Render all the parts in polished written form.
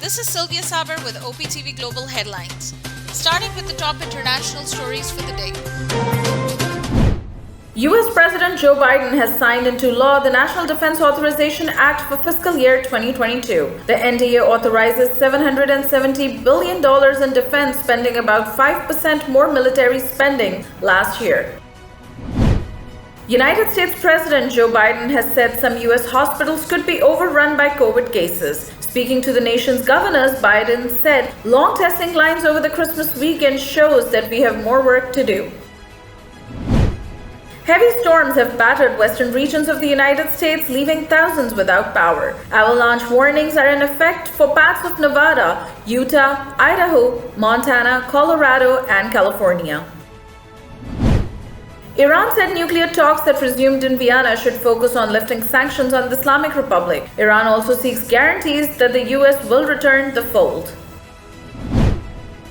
This is Sylvia Saber with OpTv Global Headlines. Starting with the top international stories for the day. U.S. President Joe Biden has signed into law the National Defense Authorization Act for fiscal year 2022. The NDA authorizes $770 billion in defense spending, about 5% more military spending last year. United States President Joe Biden has said some U.S. hospitals could be overrun by COVID cases. Speaking to the nation's governors, Biden said, "Long testing lines over the Christmas weekend shows that we have more work to do." Heavy storms have battered western regions of the United States, leaving thousands without power. Avalanche warnings are in effect for parts of Nevada, Utah, Idaho, Montana, Colorado, and California. Iran said nuclear talks that resumed in Vienna should focus on lifting sanctions on the Islamic Republic. Iran also seeks guarantees that the US will return the fold.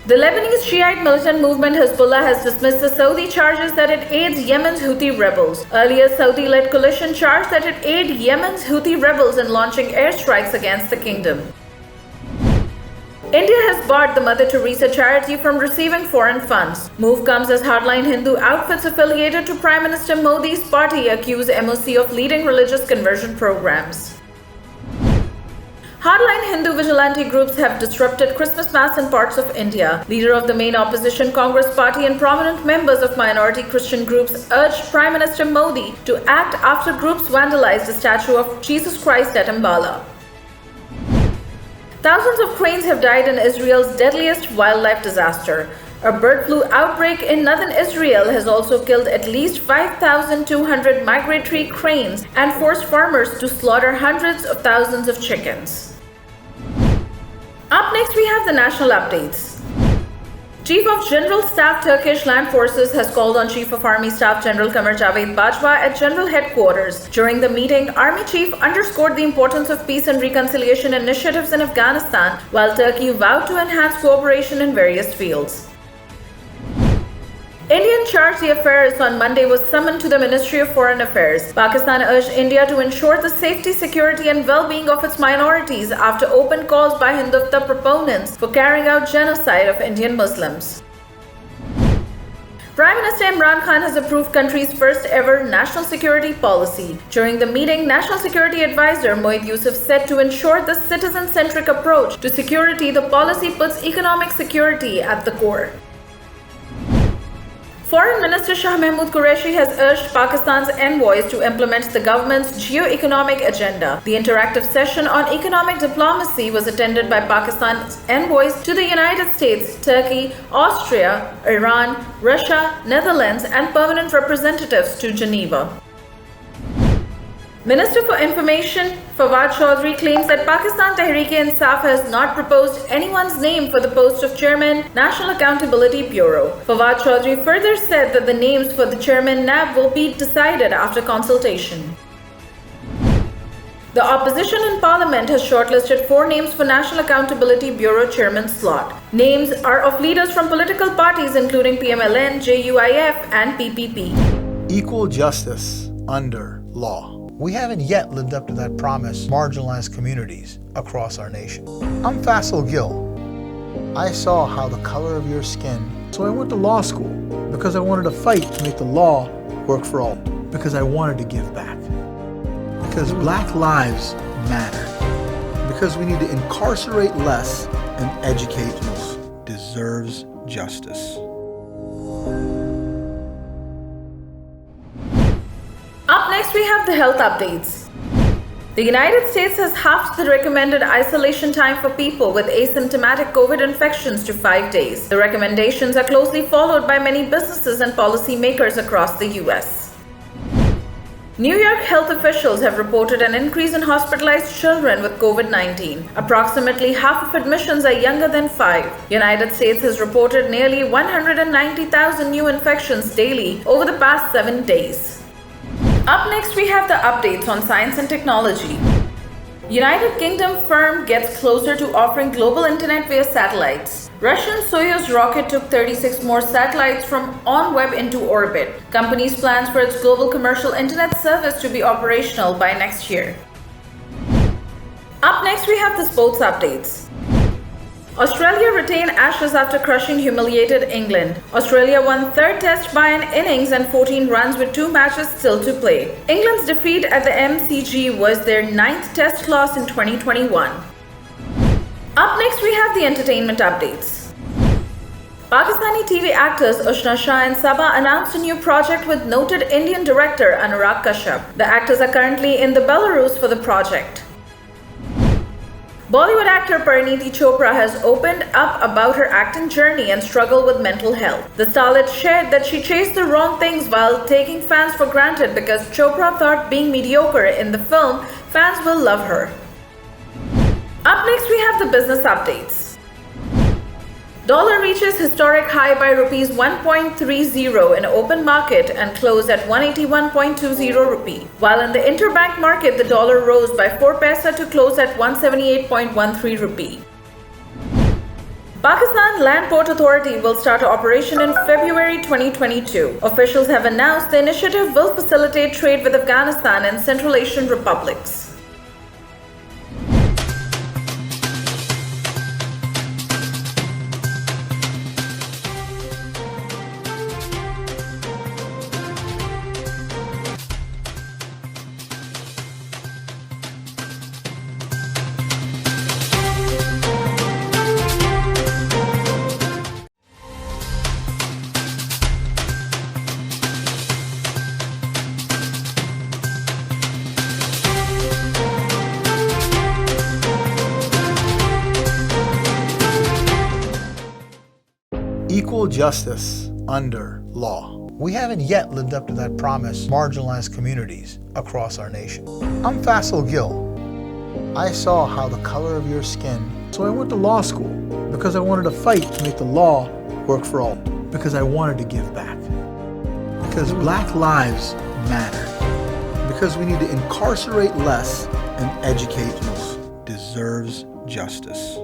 The Lebanese Shiite militant movement Hezbollah has dismissed the Saudi charges that it aids Yemen's Houthi rebels. Earlier, Saudi-led coalition charged that it aided Yemen's Houthi rebels in launching airstrikes against the kingdom. India has barred the Mother Teresa charity from receiving foreign funds. Move comes as hardline Hindu outfits affiliated to Prime Minister Modi's party accuse MOC of leading religious conversion programs. Hardline Hindu vigilante groups have disrupted Christmas Mass in parts of India. Leader of the main opposition Congress party and prominent members of minority Christian groups urged Prime Minister Modi to act after groups vandalized the statue of Jesus Christ at Ambala. Thousands of cranes have died in Israel's deadliest wildlife disaster. A bird flu outbreak in northern Israel has also killed at least 5,200 migratory cranes and forced farmers to slaughter hundreds of thousands of chickens. Up next, we have the national updates. Chief of General Staff Turkish Land Forces has called on Chief of Army Staff General Qamar Javed Bajwa at General Headquarters. During the meeting, Army Chief underscored the importance of peace and reconciliation initiatives in Afghanistan, while Turkey vowed to enhance cooperation in various fields. Indian Charge d'Affaires on Monday was summoned to the Ministry of Foreign Affairs. Pakistan urged India to ensure the safety, security and well-being of its minorities after open calls by Hindutva proponents for carrying out genocide of Indian Muslims. Prime Minister Imran Khan has approved country's first ever national security policy. During the meeting, National Security Advisor Moeed Yusuf said to ensure the citizen-centric approach to security, the policy puts economic security at the core. Foreign Minister Shah Mahmood Qureshi has urged Pakistan's envoys to implement the government's geo-economic agenda. The interactive session on economic diplomacy was attended by Pakistan's envoys to the United States, Turkey, Austria, Iran, Russia, Netherlands, and permanent representatives to Geneva. Minister for Information Fawad Chaudhry claims that Pakistan Tehreek-e-Insaf has not proposed anyone's name for the post of Chairman, National Accountability Bureau. Fawad Chaudhry further said that the names for the Chairman NAB will be decided after consultation. The opposition in Parliament has shortlisted 4 names for National Accountability Bureau Chairman slot. Names are of leaders from political parties including PMLN, JUIF, and PPP. Equal justice under law. We haven't yet lived up to that promise, marginalized communities across our nation. I'm Faisal Gill. I saw how the color of your skin, so I went to law school because I wanted to fight to make the law work for all, because I wanted to give back, because Black lives matter, because we need to incarcerate less and educate most. Deserves justice. Up next, we have the health updates. The United States has halved the recommended isolation time for people with asymptomatic COVID infections to 5 days. The recommendations are closely followed by many businesses and policymakers across the U.S. New York health officials have reported an increase in hospitalized children with COVID-19. Approximately half of admissions are younger than 5. United States has reported nearly 190,000 new infections daily over the past 7 days. Up next, we have the updates on science and technology. United Kingdom firm gets closer to offering global internet via satellites. Russian Soyuz rocket took 36 more satellites from OneWeb into orbit. Company's plans for its global commercial internet service to be operational by next year. Up next, we have the sports updates. Australia retain Ashes after crushing humiliated England. Australia won third test by an innings and 14 runs with 2 matches still to play. England's defeat at the MCG was their 9th test loss in 2021. Up next we have the entertainment updates. Pakistani TV actors Ushna Shah and Saba announced a new project with noted Indian director Anurag Kashyap. The actors are currently in the Belarus for the project. Bollywood actor Parineeti Chopra has opened up about her acting journey and struggle with mental health. The starlet shared that she chased the wrong things while taking fans for granted because Chopra thought being mediocre in the film, fans will love her. Up next we have the business updates. Dollar reaches historic high by rupees 1.30 in open market and closed at 181.20 rupee. While in the interbank market, the dollar rose by 4 paisa to close at 178.13 rupee. Pakistan Land Port Authority will start operation in February 2022. Officials have announced the initiative will facilitate trade with Afghanistan and Central Asian republics. Equal justice under law. We haven't yet lived up to that promise to marginalized communities across our nation. I'm Faisal Gill. I saw how the color of your skin, so I went to law school because I wanted to fight to make the law work for all, because I wanted to give back, because Black lives matter, because we need to incarcerate less and educate more. Deserves justice.